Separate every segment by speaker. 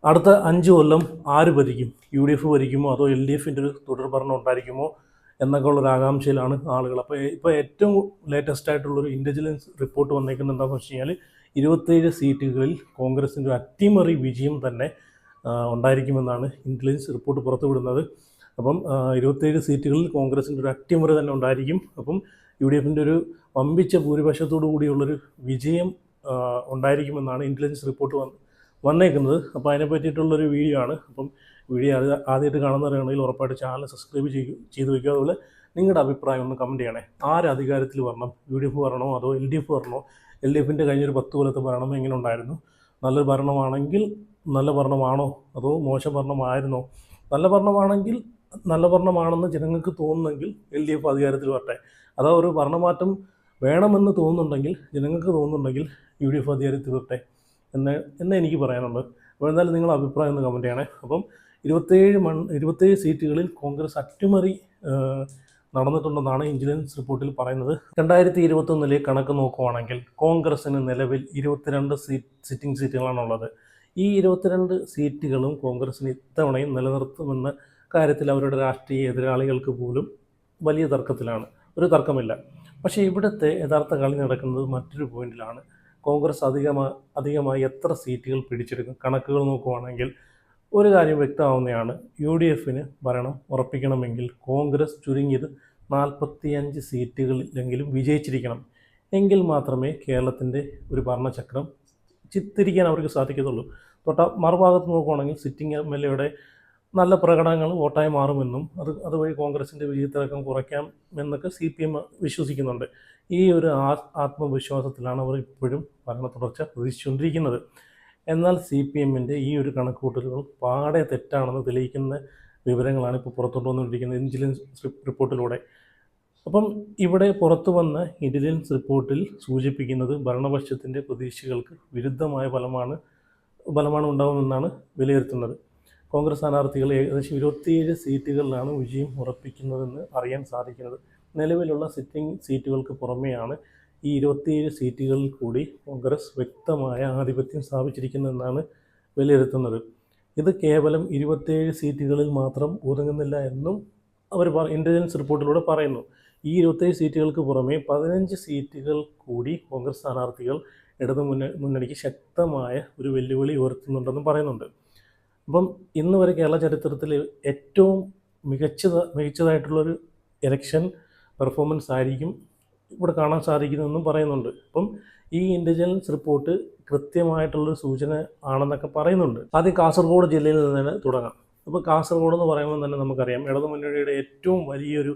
Speaker 1: അടുത്ത 5 കൊല്ലം ആര് ഭരിക്കും? UDF ഭരിക്കുമോ അതോ LDFിൻ്റെ ഒരു തുടർഭരണം ഉണ്ടായിരിക്കുമോ എന്നൊക്കെ ഉള്ളൊരു ആകാംക്ഷയിലാണ് ആളുകൾ. അപ്പോൾ ഇപ്പോൾ ഏറ്റവും ലേറ്റസ്റ്റ് ആയിട്ടുള്ളൊരു ഇൻ്റലിജൻസ് റിപ്പോർട്ട് വന്നേക്കുന്നത് എന്താണെന്ന് വെച്ച് കഴിഞ്ഞാൽ 27 സീറ്റുകളിൽ കോൺഗ്രസിൻ്റെ ഒരു അട്ടിമറി വിജയം തന്നെ ഉണ്ടായിരിക്കുമെന്നാണ് ഇൻ്റലിജൻസ് റിപ്പോർട്ട് പുറത്തുവിടുന്നത്. അപ്പം 27 സീറ്റുകളിൽ കോൺഗ്രസിൻ്റെ ഒരു അട്ടിമറി തന്നെ ഉണ്ടായിരിക്കും. അപ്പം UDFിൻ്റെ ഒരു വമ്പിച്ച ഭൂരിപക്ഷത്തോടു കൂടിയുള്ളൊരു വിജയം ഉണ്ടായിരിക്കുമെന്നാണ് ഇൻ്റലിജൻസ് റിപ്പോർട്ട് വന്നേക്കുന്നത്. അപ്പോൾ അതിനെ പറ്റിയിട്ടുള്ളൊരു വീഡിയോ ആണ്. അപ്പം വീഡിയോ ആദ്യമായിട്ട് കാണുന്നവരാണെങ്കിൽ ഉറപ്പായിട്ട് ചാനൽ സബ്സ്ക്രൈബ് ചെയ്ത് വയ്ക്കുക. അതുപോലെ നിങ്ങളുടെ അഭിപ്രായം ഒന്ന് കമൻറ്റ് ചെയ്യണേ. ആര് അധികാരത്തിൽ വരണം? UDF വരണോ അതോ LDF വരണോ? LDFിൻ്റെ കഴിഞ്ഞൊരു 10 കൊല്ലത്തെ ഭരണം എങ്ങനെ ഉണ്ടായിരുന്നു? നല്ലൊരു ഭരണമാണെങ്കിൽ നല്ല ഭരണമാണോ അതോ മോശം ഭരണമായിരുന്നോ? നല്ല ഭരണമാണെങ്കിൽ നല്ല ഭരണമാണെന്ന് ജനങ്ങൾക്ക് തോന്നുന്നെങ്കിൽ LDF അധികാരത്തിൽ വരട്ടെ. അതാ ഒരു ഭരണമാറ്റം വേണമെന്ന് തോന്നുന്നുണ്ടെങ്കിൽ, ജനങ്ങൾക്ക് തോന്നുന്നുണ്ടെങ്കിൽ UDF അധികാരത്തിൽ വരട്ടെ എന്ന് എനിക്ക് പറയാനുള്ളത്. അപ്പോൾ എന്തായാലും നിങ്ങളുടെ അഭിപ്രായം ഒന്ന് കമൻറ്റ് ചെയ്യണേ. അപ്പം 27 സീറ്റുകളിൽ കോൺഗ്രസ് അട്ടിമറി നടന്നിട്ടുണ്ടെന്നാണ് ഇൻ്റലിജൻസ് റിപ്പോർട്ടിൽ പറയുന്നത്. 2021 കണക്ക് നോക്കുവാണെങ്കിൽ കോൺഗ്രസിന് നിലവിൽ 22 സിറ്റിംഗ് സീറ്റുകളാണുള്ളത്. ഈ 22 സീറ്റുകളും കോൺഗ്രസിന് ഇത്തവണയും നിലനിർത്തുമെന്ന കാര്യത്തിൽ അവരുടെ രാഷ്ട്രീയ എതിരാളികൾക്ക് പോലും വലിയ തർക്കത്തിലാണ്. ഒരു തർക്കമില്ല. പക്ഷേ ഇവിടുത്തെ യഥാർത്ഥ കളി നടക്കുന്നത് മറ്റൊരു പോയിന്റിലാണ്. കോൺഗ്രസ് അധികമായി എത്ര സീറ്റുകൾ പിടിച്ചെടുക്കും? കണക്കുകൾ നോക്കുവാണെങ്കിൽ ഒരു കാര്യം വ്യക്തമാവുന്നതാണ്. UDFന് ഭരണം ഉറപ്പിക്കണമെങ്കിൽ കോൺഗ്രസ് ചുരുങ്ങിയത് 45 സീറ്റുകളിലെങ്കിലും വിജയിച്ചിരിക്കണം. എങ്കിൽ മാത്രമേ കേരളത്തിൻ്റെ ഒരു ഭരണചക്രം ചിത്തിരിക്കാൻ അവർക്ക് സാധിക്കത്തുള്ളൂ. മറുഭാഗത്ത് നോക്കുവാണെങ്കിൽ സിറ്റിംഗ് MLAയുടെ നല്ല പ്രകടനങ്ങൾ വോട്ടായി മാറുമെന്നും അതുവഴി കോൺഗ്രസിൻ്റെ വിജയത്തിളക്കം കുറയ്ക്കാം എന്നൊക്കെ CPM വിശ്വസിക്കുന്നുണ്ട്. ഈ ഒരു ആത്മവിശ്വാസത്തിലാണ് അവർ ഇപ്പോഴും ഭരണ തുടർച്ച പ്രതീക്ഷിച്ചുകൊണ്ടിരിക്കുന്നത്. എന്നാൽ CPMൻ്റെ ഈ ഒരു കണക്കുകൂട്ടലുകൾ പാടെ തെറ്റാണെന്ന് തെളിയിക്കുന്ന വിവരങ്ങളാണ് ഇപ്പോൾ പുറത്തോട്ട് വന്നുകൊണ്ടിരിക്കുന്നത് ഇൻ്റലിജൻസ് റിപ്പോർട്ടിലൂടെ. അപ്പം ഇവിടെ പുറത്തു വന്ന ഇൻ്റലിജൻസ് റിപ്പോർട്ടിൽ സൂചിപ്പിക്കുന്നത് ഭരണപക്ഷത്തിൻ്റെ പ്രതീക്ഷകൾക്ക് വിരുദ്ധമായ ഫലമാണ് ഉണ്ടാകുമെന്നാണ് വിലയിരുത്തുന്നത്. കോൺഗ്രസ് സ്ഥാനാർത്ഥികൾ ഏകദേശം 27 സീറ്റുകളിലാണ് വിജയം ഉറപ്പിക്കുന്നതെന്ന് അറിയാൻ സാധിക്കുന്നത്. നിലവിലുള്ള സിറ്റിംഗ് സീറ്റുകൾക്ക് പുറമെയാണ് ഈ 27 സീറ്റുകളിൽ കൂടി കോൺഗ്രസ് വ്യക്തമായ ആധിപത്യം സ്ഥാപിച്ചിരിക്കുന്നതെന്നാണ് വിലയിരുത്തുന്നത്. ഇത് കേവലം 27 സീറ്റുകളിൽ മാത്രം ഒതുങ്ങുന്നില്ല എന്നും അവർ ഇൻ്റലിജൻസ് റിപ്പോർട്ടിലൂടെ പറയുന്നു. ഈ 27 സീറ്റുകൾക്ക് പുറമെ 15 സീറ്റുകൾ കൂടി കോൺഗ്രസ് സ്ഥാനാർത്ഥികൾ ഇടതു മുന്നണിക്ക് ശക്തമായ ഒരു വെല്ലുവിളി ഉയർത്തുന്നുണ്ടെന്നും പറയുന്നുണ്ട്. അപ്പം ഇന്ന് വരെ കേരള ചരിത്രത്തിൽ ഏറ്റവും മികച്ചതായിട്ടുള്ളൊരു ഇലക്ഷൻ പെർഫോമൻസ് ആയിരിക്കും ഇവിടെ കാണാൻ സാധിക്കുന്നതെന്നും പറയുന്നുണ്ട്. അപ്പം ഈ ഇൻ്റലിജൻസ് റിപ്പോർട്ട് കൃത്യമായിട്ടുള്ളൊരു സൂചന ആണെന്നൊക്കെ പറയുന്നുണ്ട്. ആദ്യം കാസർഗോഡ് ജില്ലയിൽ നിന്ന് തുടങ്ങാം. അപ്പോൾ കാസർഗോഡ് എന്ന് പറയുമ്പോൾ തന്നെ നമുക്കറിയാം ഇടതുമുന്നണിയുടെ ഏറ്റവും വലിയൊരു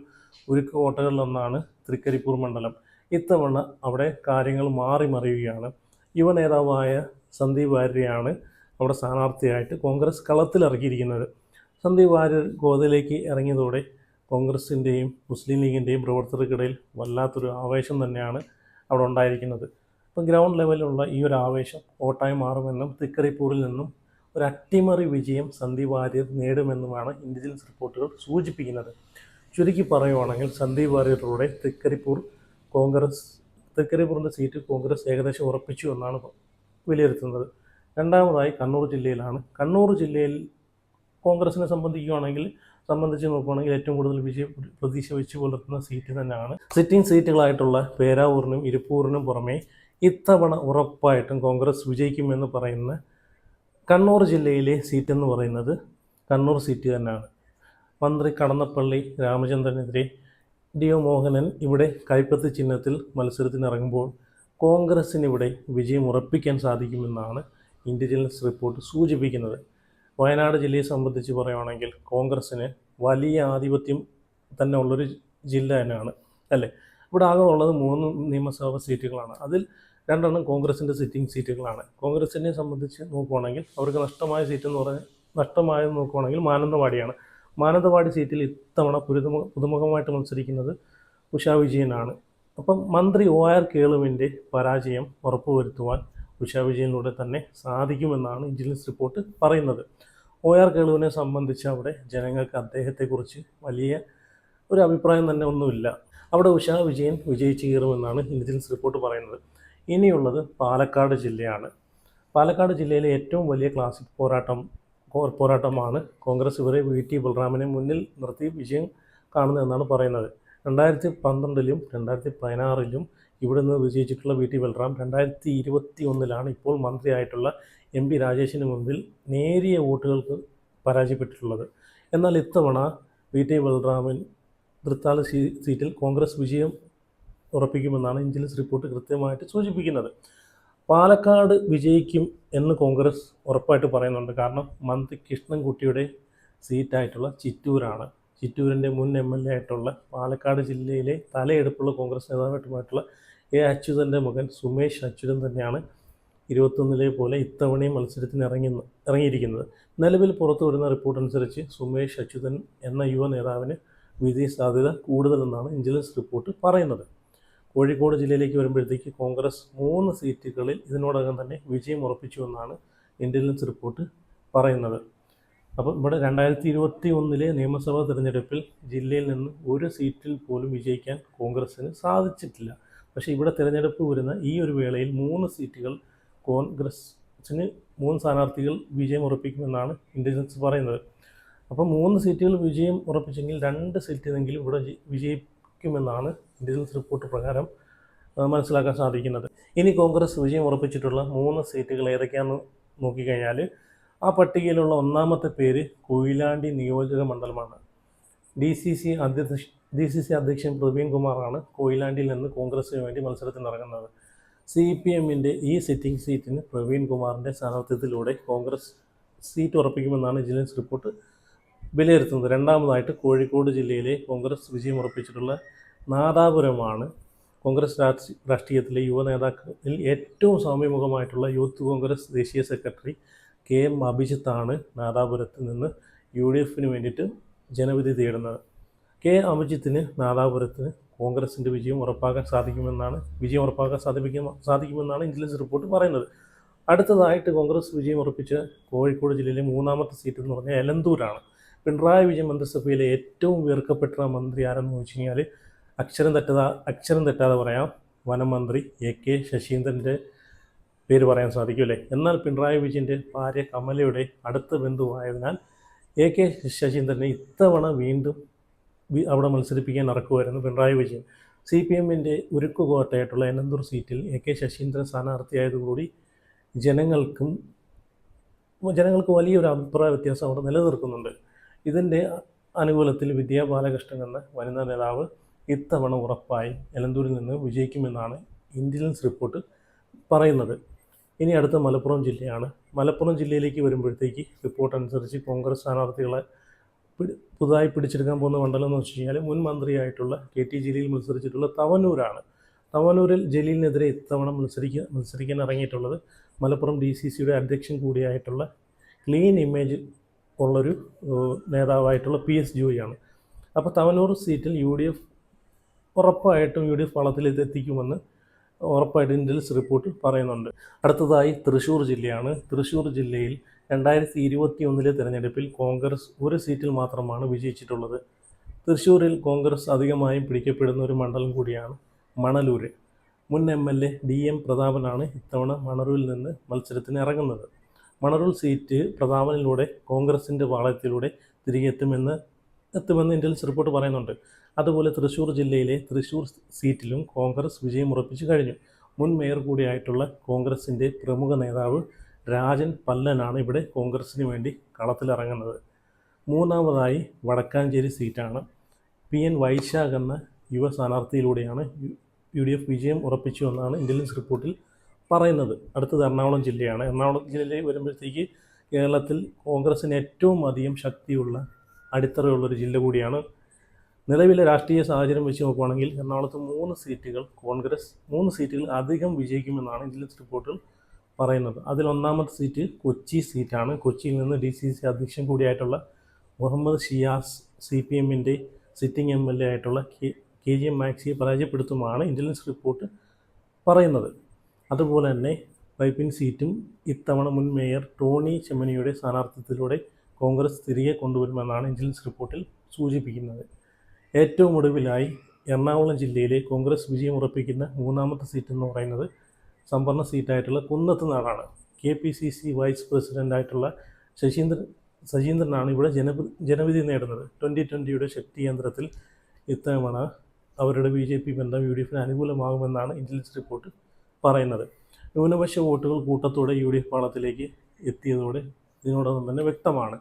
Speaker 1: ഉരുക്ക് കോട്ടകളിലൊന്നാണ് തൃക്കരിപ്പൂർ മണ്ഡലം. ഇത്തവണ അവിടെ കാര്യങ്ങൾ മാറി മറിയുകയാണ്. യുവ നേതാവായ സന്ദീപ് വാര്യരെയാണ് അവിടെ സ്ഥാനാർത്ഥിയായിട്ട് കോൺഗ്രസ് കളത്തിലിറക്കിയിരിക്കുന്നത്. സന്ദീപ് വാര്യർ ഗോദയിലേക്ക് ഇറങ്ങിയതോടെ കോൺഗ്രസിൻ്റെയും മുസ്ലിം ലീഗിൻ്റെയും പ്രവർത്തകർക്കിടയിൽ വല്ലാത്തൊരു ആവേശം തന്നെയാണ് അവിടെ ഉണ്ടായിരിക്കുന്നത്. അപ്പം ഗ്രൗണ്ട് ലെവലിലുള്ള ഈ ഒരു ആവേശം വോട്ടായി മാറുമെന്നും തൃക്കരിപ്പൂരിൽ നിന്നും ഒരു അട്ടിമറി വിജയം സന്ദീപ് വാര്യർ നേടുമെന്നുമാണ് ഇൻ്റലിജൻസ് റിപ്പോർട്ടുകൾ സൂചിപ്പിക്കുന്നത്. ചുരുക്കി പറയുവാണെങ്കിൽ സന്ദീപ് വാര്യറിലൂടെ തൃക്കരിപ്പൂരിൻ്റെ സീറ്റ് കോൺഗ്രസ് ഏകദേശം ഉറപ്പിച്ചു എന്നാണ് വിലയിരുത്തുന്നത്. രണ്ടാമതായി കണ്ണൂർ ജില്ലയിലാണ്. കണ്ണൂർ ജില്ലയിൽ കോൺഗ്രസിനെ സംബന്ധിച്ച് നോക്കുകയാണെങ്കിൽ ഏറ്റവും കൂടുതൽ വിജയ പ്രതീക്ഷ വെച്ച് പുലർത്തുന്ന സീറ്റ് തന്നെയാണ്. സിറ്റിംഗ് സീറ്റുകളായിട്ടുള്ള പേരാവൂരിനും ഇരിപ്പൂരിനും പുറമെ ഇത്തവണ ഉറപ്പായിട്ടും കോൺഗ്രസ് വിജയിക്കുമെന്ന് പറയുന്ന കണ്ണൂർ ജില്ലയിലെ സീറ്റ് എന്ന് പറയുന്നത് കണ്ണൂർ സീറ്റ് തന്നെയാണ്. മന്ത്രി കടന്നപ്പള്ളി രാമചന്ദ്രനെതിരെ DO മോഹനൻ ഇവിടെ കൈപ്പത്തി ചിഹ്നത്തിൽ മത്സരത്തിനിറങ്ങുമ്പോൾ കോൺഗ്രസിനിവിടെ വിജയം ഉറപ്പിക്കാൻ സാധിക്കുമെന്നാണ് ഇൻ്റലിജൻസ് റിപ്പോർട്ട് സൂചിപ്പിക്കുന്നത്. വയനാട് ജില്ലയെ സംബന്ധിച്ച് പറയുകയാണെങ്കിൽ കോൺഗ്രസ്സിന് വലിയ ആധിപത്യം തന്നെ ഉള്ളൊരു ജില്ല തന്നെയാണ് അല്ലേ. ഇവിടെ ആകെ ഉള്ളത് 3 നിയമസഭാ സീറ്റുകളാണ്. അതിൽ 2 കോൺഗ്രസിൻ്റെ സിറ്റിംഗ് സീറ്റുകളാണ്. കോൺഗ്രസിനെ സംബന്ധിച്ച് നോക്കുകയാണെങ്കിൽ അവർക്ക് നഷ്ടമായെന്ന് നോക്കുകയാണെങ്കിൽ മാനന്തവാടി സീറ്റിൽ ഇത്തവണ പുതുമുഖമായിട്ട് മത്സരിക്കുന്നത് ഉഷ വിജയനാണ്. അപ്പം മന്ത്രി OR കേളുവിൻ്റെ പരാജയം ഉറപ്പുവരുത്തുവാൻ ഉഷ വിജയനിലൂടെ തന്നെ സാധിക്കുമെന്നാണ് ഇൻ്റലിജൻസ് റിപ്പോർട്ട് പറയുന്നത്. OR കേളുവിനെ സംബന്ധിച്ച് അവിടെ ജനങ്ങൾക്ക് അദ്ദേഹത്തെക്കുറിച്ച് വലിയ ഒരു അഭിപ്രായം തന്നെ ഒന്നുമില്ല. അവിടെ ഉഷ വിജയൻ വിജയിച്ച് കയറുമെന്നാണ് ഇൻ്റലിജൻസ് റിപ്പോർട്ട് പറയുന്നത്. ഇനിയുള്ളത് പാലക്കാട് ജില്ലയാണ്. പാലക്കാട് ജില്ലയിലെ ഏറ്റവും വലിയ ക്ലാസിക് പോരാട്ടമാണ് കോൺഗ്രസ് ഇവരെ VT ബലറാമിനെ മുന്നിൽ നിർത്തി വിജയം കാണുന്നതെന്നാണ് പറയുന്നത്. 2012-ലും 2016-ലും ഇവിടെ നിന്ന് വിജയിച്ചിട്ടുള്ള VT ബലറാം 2021-ലാണ് ഇപ്പോൾ മന്ത്രിയായിട്ടുള്ള MP രാജേഷിന് മുമ്പിൽ നേരിയ വോട്ടുകൾക്ക് പരാജയപ്പെട്ടിട്ടുള്ളത്. എന്നാൽ ഇത്തവണ VT ബലറാമിൻ തൃത്താല സീറ്റിൽ കോൺഗ്രസ് വിജയം ഉറപ്പിക്കുമെന്നാണ് ഇൻ്റലിജൻസ് റിപ്പോർട്ട് കൃത്യമായിട്ട് സൂചിപ്പിക്കുന്നത്. പാലക്കാട് വിജയിക്കും എന്ന് കോൺഗ്രസ് ഉറപ്പായിട്ട് പറയുന്നുണ്ട്. കാരണം മന്ത്രി കൃഷ്ണൻകുട്ടിയുടെ സീറ്റായിട്ടുള്ള ചിറ്റൂരാണ്. ചിറ്റൂരിൻ്റെ മുൻ MLA ആയിട്ടുള്ള പാലക്കാട് ജില്ലയിലെ തലയെടുപ്പുള്ള കോൺഗ്രസ് നേതാവായിട്ടുള്ള അച്യുതൻ്റെ മകൻ സുമേഷ് അച്യുതൻ തന്നെയാണ് 21-ലെ പോലെ ഇത്തവണയും മത്സരത്തിന് ഇറങ്ങിയിരിക്കുന്നത്. നിലവിൽ പുറത്തു വരുന്ന റിപ്പോർട്ട് അനുസരിച്ച് സുമേഷ് അച്യുതൻ എന്ന യുവ നേതാവിന് വിജയ സാധ്യത കൂടുതലെന്നാണ് ഇൻ്റലിജൻസ് റിപ്പോർട്ട് പറയുന്നത്. കോഴിക്കോട് ജില്ലയിലേക്ക് വരുമ്പോഴത്തേക്ക് കോൺഗ്രസ് 3 സീറ്റുകളിൽ ഇതിനോടകം തന്നെ വിജയം ഉറപ്പിച്ചുവെന്നാണ് ഇൻ്റലിജൻസ് റിപ്പോർട്ട് പറയുന്നത്. അപ്പോൾ ഇവിടെ 2021-ലെ നിയമസഭാ തിരഞ്ഞെടുപ്പിൽ ജില്ലയിൽ നിന്ന് ഒരു സീറ്റിൽ പോലും വിജയിക്കാൻ കോൺഗ്രസ്സിന് സാധിച്ചിട്ടില്ല. പക്ഷേ ഇവിടെ തിരഞ്ഞെടുപ്പ് വരുന്ന ഈ ഒരു വേളയിൽ 3 സീറ്റുകൾ കോൺഗ്രസ്സിന് 3 സ്ഥാനാർത്ഥികൾ വിജയം ഉറപ്പിക്കുമെന്നാണ് ഇൻ്റലിജൻസ് പറയുന്നത്. അപ്പോൾ 3 സീറ്റുകൾ വിജയം ഉറപ്പിച്ചെങ്കിൽ 2 സീറ്റിനെങ്കിലും ഇവിടെ വിജയിക്കുമെന്നാണ് ഇൻ്റലിജൻസ് റിപ്പോർട്ട് പ്രകാരം മനസ്സിലാക്കാൻ സാധിക്കുന്നത്. ഇനി കോൺഗ്രസ് വിജയം ഉറപ്പിച്ചിട്ടുള്ള 3 സീറ്റുകൾ ഏതൊക്കെയാണെന്ന് നോക്കിക്കഴിഞ്ഞാൽ ആ പട്ടികയിലുള്ള ഒന്നാമത്തെ പേര് കൊയിലാണ്ടി നിയോജക മണ്ഡലമാണ്. DCC അധ്യക്ഷൻ പ്രവീൺ കുമാറാണ് കൊയിലാണ്ടിയിൽ നിന്ന് കോൺഗ്രസിന് വേണ്ടി മത്സരത്തിന് ഇറങ്ങുന്നത്. CPM-ൻ്റെ ഈ സിറ്റിംഗ് സീറ്റിന് പ്രവീൺ കുമാറിൻ്റെ സ്ഥാനാർത്ഥിത്വത്തിലൂടെ കോൺഗ്രസ് സീറ്റ് ഉറപ്പിക്കുമെന്നാണ് ഇൻ്റലിജൻസ് റിപ്പോർട്ട് വിലയിരുത്തുന്നത്. രണ്ടാമതായിട്ട് കോഴിക്കോട് ജില്ലയിലെ കോൺഗ്രസ് വിജയം ഉറപ്പിച്ചിട്ടുള്ള നാദാപുരമാണ്. കോൺഗ്രസ് രാഷ്ട്രീയത്തിലെ യുവ നേതാക്കളിൽ ഏറ്റവും സാമ്യമുഖമായിട്ടുള്ള യൂത്ത് കോൺഗ്രസ് ദേശീയ സെക്രട്ടറി KM അഭിജിത്താണ് നാദാപുരത്ത് നിന്ന് UDF-ന് വേണ്ടിയിട്ട് ജനവിധി തേടുന്നത്. അഭിജിത്തിന് നാദാപുരത്തിന് കോൺഗ്രസിൻ്റെ വിജയം ഉറപ്പാക്കാൻ സാധിക്കുമെന്നാണ് ഇൻ്റലിജൻസ് റിപ്പോർട്ട് പറയുന്നത്. അടുത്തതായിട്ട് കോൺഗ്രസ് വിജയം ഉറപ്പിച്ച കോഴിക്കോട് ജില്ലയിലെ 3ാമത്തെ സീറ്റ് എന്ന് പറഞ്ഞാൽ എലന്തൂരാണ്. പിണറായി വിജയൻ മന്ത്രിസഭയിലെ ഏറ്റവും വെറുക്കപ്പെട്ട മന്ത്രി ആരെന്ന് ചോദിച്ചു കഴിഞ്ഞാൽ അക്ഷരം തെറ്റാതെ പറയാം, വനം മന്ത്രി AK ശശീന്ദ്രൻ്റെ പേര് പറയാൻ സാധിക്കുമല്ലേ. എന്നാൽ പിണറായി വിജയൻ്റെ ഭാര്യ കമലയുടെ അടുത്ത ബന്ധുവായതിനാൽ AK ശശീന്ദ്രനെ ഇത്തവണ വീണ്ടും അവിടെ മത്സരിപ്പിക്കാൻ ഇറക്കുമായിരുന്നു പിണറായി വിജയൻ. CPM-ൻ്റെ ഉരുക്കുകോട്ടയായിട്ടുള്ള എലന്തൂർ സീറ്റിൽ AK ശശീന്ദ്രൻ സ്ഥാനാർത്ഥിയായതുകൂടി ജനങ്ങൾക്ക് വലിയൊരു അഭിപ്രായ വ്യത്യാസം അവിടെ നിലനിർത്തുന്നുണ്ട്. ഇതിൻ്റെ അനുകൂലത്തിൽ വിദ്യാ ബാലകൃഷ്ണൻ എന്ന വനിതാ നേതാവ് ഇത്തവണ ഉറപ്പായി എലന്തൂരിൽ നിന്ന് വിജയിക്കുമെന്നാണ് ഇൻ്റലിജൻസ് റിപ്പോർട്ട് പറയുന്നത്. ഇനി അടുത്ത മലപ്പുറം ജില്ലയാണ്. മലപ്പുറം ജില്ലയിലേക്ക് വരുമ്പോഴത്തേക്ക് റിപ്പോർട്ട് അനുസരിച്ച് കോൺഗ്രസ് സ്ഥാനാർത്ഥികളെ പുതുതായി പിടിച്ചെടുക്കാൻ പോകുന്ന മണ്ഡലം എന്ന് വെച്ച് കഴിഞ്ഞാൽ മുൻ മന്ത്രിയായിട്ടുള്ള KT ജലീൽ മത്സരിച്ചിട്ടുള്ള തവനൂരാണ്. തവനൂരിൽ ജലീലിനെതിരെ ഇത്തവണ മത്സരിക്കാൻ ഇറങ്ങിയിട്ടുള്ളത് മലപ്പുറം DCCയുടെ അധ്യക്ഷൻ കൂടിയായിട്ടുള്ള ക്ലീൻ ഇമേജ് ഉള്ളൊരു നേതാവായിട്ടുള്ള PS ജോയിയാണ്. അപ്പോൾ തവനൂർ സീറ്റിൽ UDF ഉറപ്പായിട്ടും UDF വളത്തിലെത്തിക്കുമെന്ന് ഉറപ്പായിട്ട് ഇൻ്റലിജൻസ് റിപ്പോർട്ട് പറയുന്നുണ്ട്. അടുത്തതായി തൃശ്ശൂർ ജില്ലയാണ്. തൃശ്ശൂർ ജില്ലയിൽ 2021-ലെ തിരഞ്ഞെടുപ്പിൽ കോൺഗ്രസ് ഒരു സീറ്റിൽ മാത്രമാണ് വിജയിച്ചിട്ടുള്ളത്. തൃശ്ശൂരിൽ കോൺഗ്രസ് അധികമായും പിടിക്കപ്പെടുന്ന ഒരു മണ്ഡലം കൂടിയാണ് മണലൂർ. മുൻ MLA DM പ്രതാപനാണ് ഇത്തവണ മണലൂരിൽ നിന്ന് മത്സരത്തിന് ഇറങ്ങുന്നത്. മണലൂർ സീറ്റ് പ്രതാപനിലൂടെ കോൺഗ്രസിൻ്റെ പാളയത്തിലൂടെ തിരികെ എത്തുമെന്ന് ഇൻ്റലിജൻസ് റിപ്പോർട്ട് പറയുന്നുണ്ട്. അതുപോലെ തൃശ്ശൂർ ജില്ലയിലെ തൃശ്ശൂർ സീറ്റിലും കോൺഗ്രസ് വിജയം ഉറപ്പിച്ചു കഴിഞ്ഞു. മുൻ മേയർ കൂടിയായിട്ടുള്ള കോൺഗ്രസിൻ്റെ പ്രമുഖ നേതാവ് രാജൻ പല്ലനാണ് ഇവിടെ കോൺഗ്രസിന് വേണ്ടി കളത്തിലിറങ്ങുന്നത്. മൂന്നാമതായി വടക്കാഞ്ചേരി സീറ്റാണ്. PN വൈശാഖ് എന്ന യുവ സ്ഥാനാർത്ഥിയിലൂടെയാണ് UDF വിജയം ഉറപ്പിച്ചു എന്നാണ് ഇൻ്റലിജൻസ് റിപ്പോർട്ടിൽ പറയുന്നത്. അടുത്തത് എറണാകുളം ജില്ലയാണ്. എറണാകുളം ജില്ലയിൽ വരുമ്പോഴത്തേക്ക് കേരളത്തിൽ കോൺഗ്രസിന് ഏറ്റവും അധികം ശക്തിയുള്ള അടിത്തറയുള്ളൊരു ജില്ല കൂടിയാണ്. നിലവിലെ രാഷ്ട്രീയ സാഹചര്യം വെച്ച് നോക്കുകയാണെങ്കിൽ എറണാകുളത്ത് 3 സീറ്റുകൾ അധികം വിജയിക്കുമെന്നാണ് ഇൻ്റലിജൻസ് റിപ്പോർട്ടിൽ പറയുന്നത്. അതിൽ ഒന്നാമത്തെ സീറ്റ് കൊച്ചി സീറ്റാണ്. കൊച്ചിയിൽ നിന്ന് DCC അധ്യക്ഷൻ കൂടിയായിട്ടുള്ള മുഹമ്മദ് ഷിയാസ് CPM-ൻ്റെ സിറ്റിംഗ് MLA ആയിട്ടുള്ള KGM മാക്സിയെ പരാജയപ്പെടുത്തുമെന്നാണ് ഇൻ്റലിജൻസ് റിപ്പോർട്ട് പറയുന്നത്. അതുപോലെ തന്നെ വൈപ്പിൻ സീറ്റും ഇത്തവണ മുൻ മേയർ ടോണി ചെമ്മനിയുടെ സ്ഥാനാർത്ഥിത്വത്തിലൂടെ കോൺഗ്രസ് തിരികെ കൊണ്ടുവരുമെന്നാണ് ഇൻ്റലിജൻസ് റിപ്പോർട്ടിൽ സൂചിപ്പിക്കുന്നത്. ഏറ്റവും ഒടുവിലായി എറണാകുളം ജില്ലയിലെ കോൺഗ്രസ് വിജയം ഉറപ്പിക്കുന്ന 3ാമത്തെ സീറ്റ് എന്ന് പറയുന്നത് സംവരണ സീറ്റായിട്ടുള്ള കുന്നത്തുനാടാണ്. KPCC വൈസ് പ്രസിഡൻ്റായിട്ടുള്ള ശശീന്ദ്രനാണ് ഇവിടെ ജനവിധി നേടുന്നത്. 2020 ശക്തി കേന്ദ്രത്തിൽ ഇത്തവണ അവരുടെ BJP ബന്ധം UDF അനുകൂലമാകുമെന്നാണ് ഇൻ്റലിജൻസ് റിപ്പോർട്ട് പറയുന്നത്. ന്യൂനപക്ഷ വോട്ടുകൾ കൂട്ടത്തോടെ UDF പാളത്തിലേക്ക് എത്തിയതോടെ ഇതിനോടൊപ്പം തന്നെ വ്യക്തമാണ്.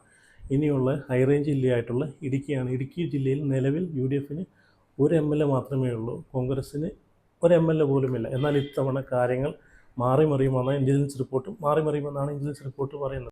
Speaker 1: ഇനിയുള്ള ഹൈറേഞ്ച് ജില്ലയായിട്ടുള്ള ഇടുക്കിയാണ്. ഇടുക്കി ജില്ലയിൽ നിലവിൽ UDF ഒരു MLA മാത്രമേ ഉള്ളൂ, കോൺഗ്രസ്സിന് ഒരു MLA പോലുമില്ല. എന്നാൽ ഇത്തവണ കാര്യങ്ങൾ മാറിമറിയുമെന്നാണ് ഇൻ്റലിജൻസ് റിപ്പോർട്ട് പറയുന്നത്.